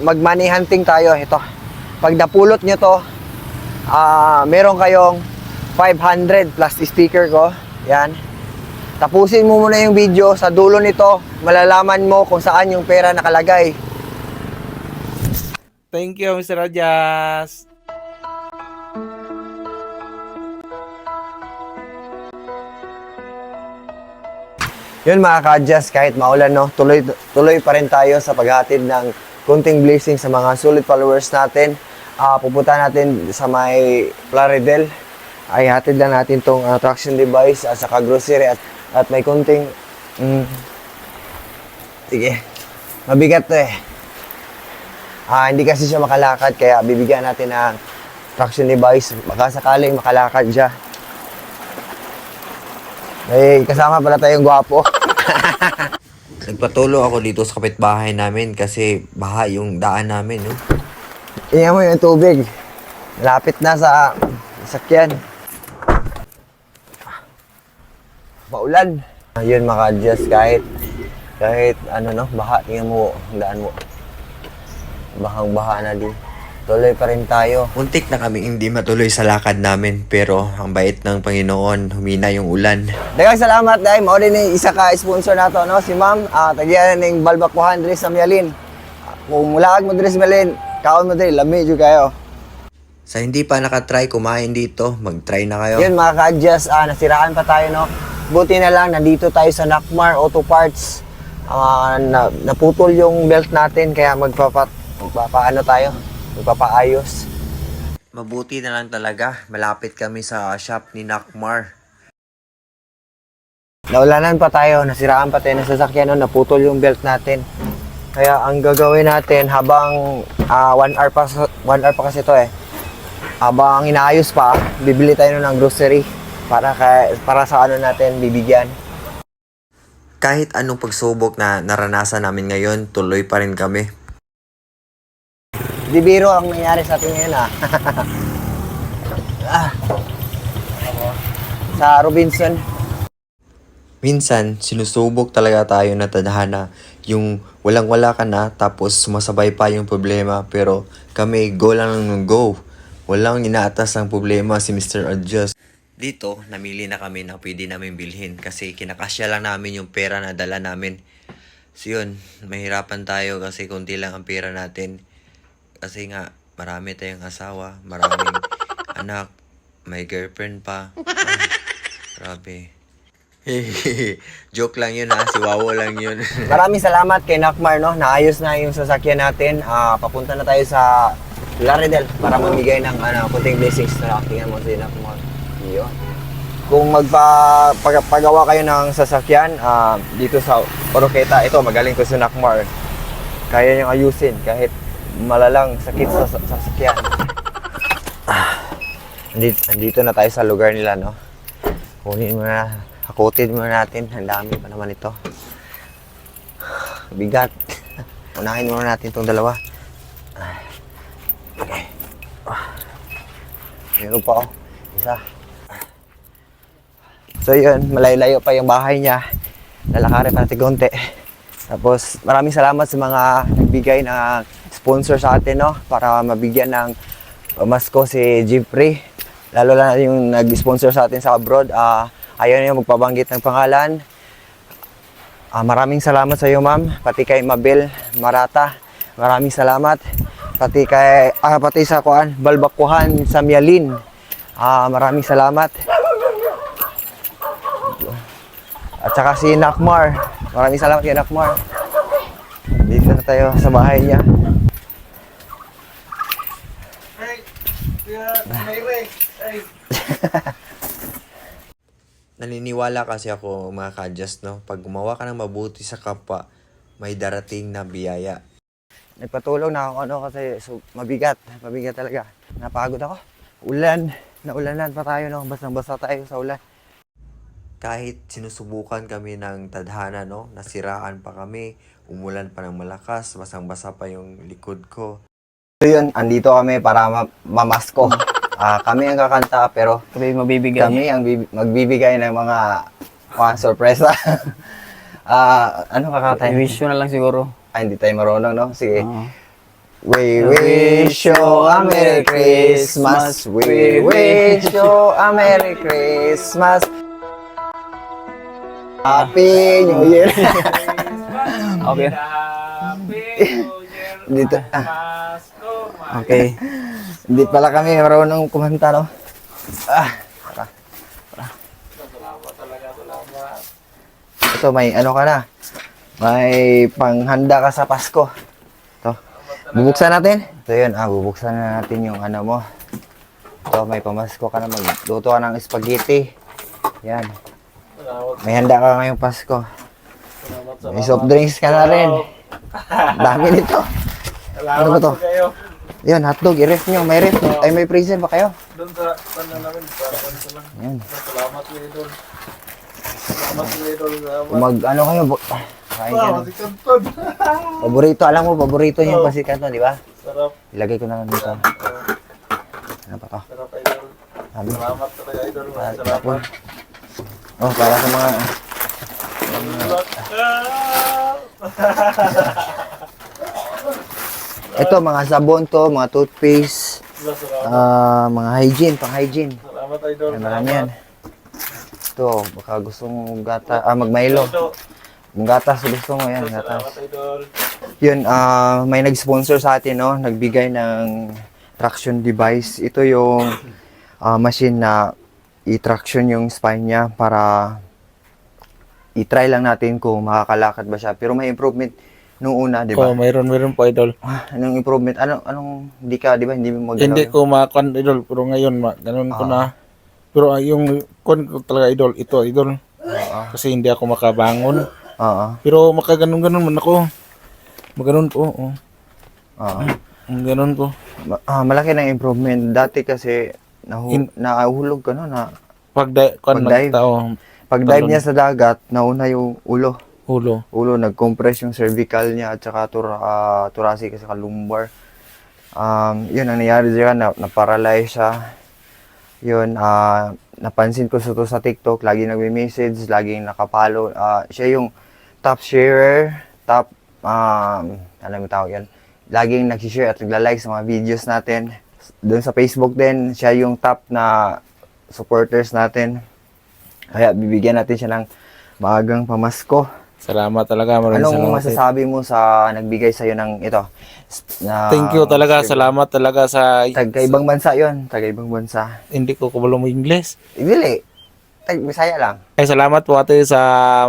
Mag-money hunting tayo. Ito. Pag napulot nyo to, meron kayong 500 plus sticker ko. Yan. Tapusin mo muna yung video. Sa dulo nito, malalaman mo kung saan yung pera nakalagay. Thank you, Mr. Rajas. Yun mga ka-adjust, kahit maulan, no, tuloy pa rin tayo sa paghatid ng kunting blessing sa mga solid followers natin. Pupunta natin sa may Plaridel. Ay hatid lang natin tong traction device at saka grocery at may kunting sige, mabigat to eh. Hindi kasi siya makalakad kaya bibigyan natin ng traction device. Baka sakaling makalakad siya. May kasama pala tayong gwapo. Nagpatulo ako dito sa kapitbahay namin kasi baha yung daan namin, no? Tingnan mo yung tubig. Lapit na sa sakyan. Maulan. Ayun, maka-adjust kahit ano, no, baha. Tingnan mo, daan mo. Bahang-baha na din. Tuloy pa rin tayo. Muntik na kami hindi matuloy sa lakad namin pero ang bait ng Panginoon, humina yung ulan. Daghang salamat dahil mao din yung isa ka sponsor nato, no, si Ma'am. Tagyan ning balbakuhan diri sa Mialin. Kung mulaag mo diri sa Mialin, kaon mo diri lami jud kayo. Sa hindi pa nakatry kumain dito, mag-try na kayo. Yun mga ka-adjust, nasiraan pa tayo, no. Buti na lang nandito tayo sa Nakmar Auto Parts. Naputol yung belt natin kaya magpapaano tayo, magpapaayos. Mabuti na lang talaga, malapit kami sa shop ni Nakmar. Naulanan pa tayo, nasiraan pa tayo ng sasakyan, no, naputol yung belt natin. Kaya ang gagawin natin habang 1 hour pa kasi to eh. Habang inaayos pa, bibili tayo ng grocery para sa ano natin bibigyan. Kahit anong pagsubok na naranasan namin ngayon, tuloy pa rin kami. Di biro ang nangyari sa atin ngayon Sa Robinson. Minsan, sinusubok talaga tayo na tadhana. Yung walang-wala ka na, tapos sumasabay pa yung problema. Pero kami, go lang ng go. Walang inaatas ang problema si Mr. Adjust. Dito, namili na kami na pwede namin bilhin kasi kinakasya lang namin yung pera na dala namin. So yun, mahirapan tayo kasi konti lang ang pera natin. Kasi nga, marami tayong asawa, maraming anak, may girlfriend pa. Grabe. Joke lang yun ha, si Wawo lang yun. Maraming salamat kay Nakmar, no. Naayos na yung sasakyan natin. Papunta na tayo sa Laredel para mamigay ng kunting blessings na tingnan mo si Nakmar. Yun. Kung magpagawa kayo ng sasakyan dito sa Oroqueta, ito magaling ko si Nakmar. Kaya niyang ayusin kahit malalang sakit sa sasakyan. Andito na tayo sa lugar nila, no. Kunin mo na, hakutin muna natin. Ang dami pa naman ito. Bigat. Unahin muna natin itong dalawa. Okay. Meron pa, isa. So yun, malayo-layo pa yung bahay niya. Lalakarin pa natin konti. Tapos maraming salamat sa mga nagbigay na sponsor sa atin, no, para mabigyan ng pamasko si Jeffrey. Lalo na yung nag-sponsor sa atin sa abroad. Ayaw niya magpabanggit ng pangalan. Maraming salamat sa iyo, ma'am. Pati kay Mabel Marata. Maraming salamat. Pati sa Balbakuhan sa Mialin. Maraming salamat. At saka si Nakmar. Maraming salamat kay Nakmar. Dito na tayo sa bahay niya. Naniniwala kasi ako mga ka-adjust, no? Pag gumawa ka ng mabuti sa kapwa, may darating na biyaya. Nagpatulong na ako kasi mabigat talaga. Napagod ako. Naulanan pa tayo, no? Basang-basa tayo sa ulan. Kahit sinusubukan kami ng tadhana, no? Nasiraan pa kami, umulan pa ng malakas, basang-basa pa yung likod ko. So yun, andito kami para mamasko. Kami ang kakanta pero Kami mabibigay. kami ang magbibigay ng mga sorpresa. Ano kakanta? I wish na lang siguro. Hindi tayo marunong, no? Sige. We wish you a Merry Christmas. We wish you a Merry Christmas. Happy New Year. Okay. Dito. Okay. Hindi pala kami marunong kumanta, no? Tara. Ito, may ano ka na. May panghanda ka sa Pasko. Ito. Bubuksan natin. Ito yun. Bubuksan na natin yung ano mo. Ito, may pamasko ka na. Magluto ka ng spaghetti. Yan. May handa ka ngayong Pasko. May soft drinks ka na rin. Dami nito. Ano ba to? Yan, hotdog. I-ref nyo. May ref. Ay, may freezer ba kayo? Doon sa panda namin, parang sa lang. Yan. Salamat kayo doon. Salamat kayo doon. Ano kayo? Kain ka na. Si Kanton. Paborito. Alam mo, paborito niya yung pasikat di ba? Sarap. Ilagay ko na lang dito. Ano pa to? Sarap idol. Sabi. Salamat talaga idol. Tapon. Salamat. Oh, para sa mga... Ito, mga sabon to, mga toothpaste, mga hygiene, pang hygiene. Salamat idol. Yan, marami yan. Ito, baka gusto mong mag-Milo. Kung gatas gusto mo, yan, gatas. Salamat idol. Yun, may nag-sponsor sa atin, no? Nagbigay ng traction device. Ito yung machine na i-traction yung spine niya para i-try lang natin kung makakalakad ba siya. Pero may improvement nung una, di ba? Oh, mayroon po idol. Anong improvement? Anong hindi ka, di ba? Hindi mo magalaw. Hindi ko makuan idol, pero ngayon ganun ko na. Pero yung kuan ko talaga idol, ito idol. Kasi hindi ako makabangon. Oo. Pero makaganon-ganon man ako. Maganon po, oh. Oo. Ganon po. Malaki ng improvement. Dati kasi nahulog ka no na Pag-dive. pag-dive niya sa dagat, nauna yung ulo. Ulo. Nag-compress yung cervical niya at saka thoracic at saka lumbar. Yun ang nangyari diyan, na-paralyze siya. Yun, napansin ko sa TikTok, lagi nagme-message, laging nakapalo. Siya yung top sharer, ano yung tawag yan? Laging nag-share at nagla-like sa mga videos natin. Doon sa Facebook din, siya yung top na supporters natin. Kaya bibigyan natin siya ng maagang pamasko. Salamat talaga. Anong masasabi mo sa nagbigay sa'yo ng ito? Thank you talaga. Salamat talaga sa... Taga-ibang bansa yon, taga-ibang bansa. Hindi ko kabalo mo English. Dili, Bisaya lang. Ay, salamat po ate sa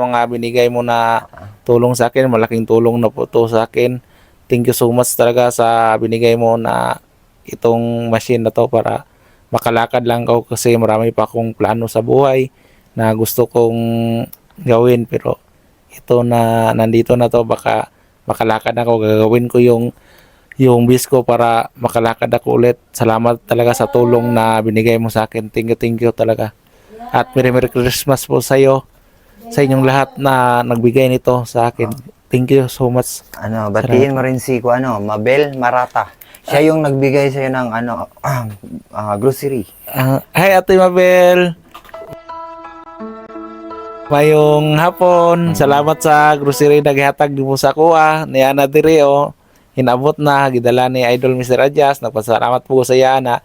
mga binigay mo na tulong sa akin. Malaking tulong na po to sa akin. Thank you so much talaga sa binigay mo na itong machine na to para makalakad lang ako kasi marami pa akong plano sa buhay na gusto kong gawin, pero ito na nandito na to, baka makalakad ako, gagawin ko yung bis ko para makalakad ako ulit. Salamat talaga sa tulong na binigay mo sa akin. Thank you talaga. At Merry Christmas po sa iyo, sa inyong lahat na nagbigay nito sa akin. Thank you so much. Batiin mo rin si Mabel Marata. Siya yung nagbigay sa'yo ng grocery. Hi Ate Mabel. Mayong hapon, salamat sa grocery na gihatag mo sa kuha. Niya na diri hinabot na gidala ni Idol Mr. Ajas. Nagpasalamat po sa iya na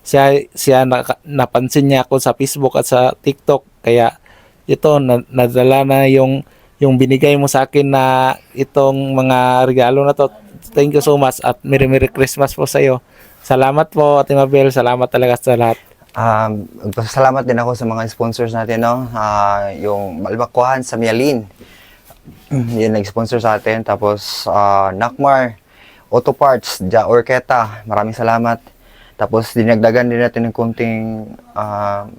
siya napansin niya ako sa Facebook at sa TikTok. Kaya ito nadala na yung binigay mo sa akin na itong mga regalo na to. Thank you so much at Merry Christmas po sa iyo. Salamat po Ate Mabel, salamat talaga sa lahat. Salamat din ako sa mga sponsors natin, no? Yung Balbakuhan sa Mialin. Yun nag-sponsor sa atin. Tapos, Nakmar, Auto Parts, Ja Orketa. Maraming salamat. Tapos, dinagdagan din natin ng konting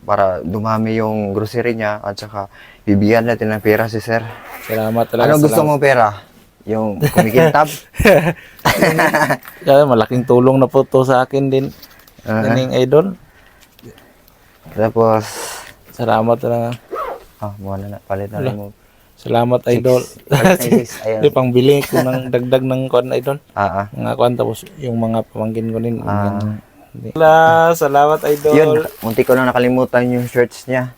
para dumami yung grocery niya. At saka, bibigyan natin ng pera si Sir. Salamat talaga. Anong gusto mong pera? Yung kumikintab? Kaya malaking tulong na po to sa akin din. Ganing Idol. Tapos, salamat talaga. muna na. Palit na lang mo. Salamat Idol. Ayun. Di pangbili ko ng dagdag ng kuan Idol. Mga kuan tapos yung mga pamangkin ko din. Salamat Idol. Yun, munti ko na nakalimutan yung shirts niya.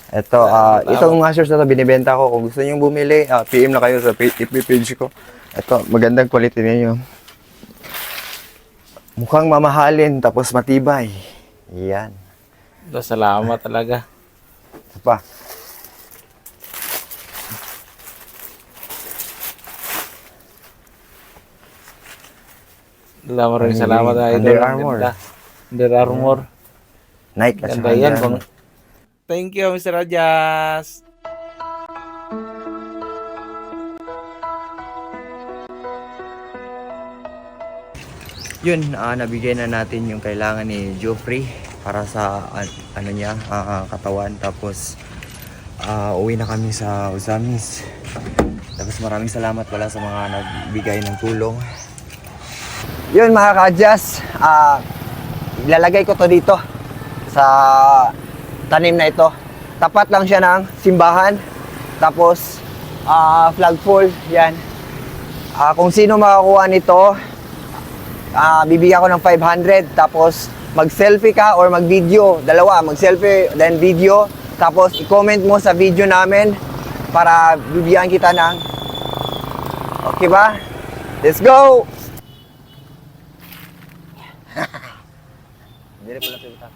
Ito, itong mga shirts na to binibenta ko. Kung gusto niyo bumili, PM na kayo sa FB page ko. Ito, magandang quality niya yun. Mukhang mamahalin tapos matibay. Yan. Salamat talaga. Ito pa. Salamat idol. Under Ang Armour. ganda. Under Armour. Nike at Ganda saka yan. Under Armour. Thank you, Mr. Rajas. Yun, nabigay na natin yung kailangan ni Geoffrey para sa ano niya, katawan. Tapos uwi na kami sa Usamis. Tapos maraming salamat pala sa mga nagbigay ng tulong. Yun mga ka-adjust, ilalagay ko to dito sa tanim na ito. Tapat lang siya ng simbahan. Tapos flagpole, yan. Kung sino makakuha nito, bibigyan ko ng 500. Tapos mag-selfie ka or mag-video. Dalawa, mag-selfie then video. Tapos i-comment mo sa video namin para bibigyan kita ng... Okay ba? Let's go! Hindi rin pala salita.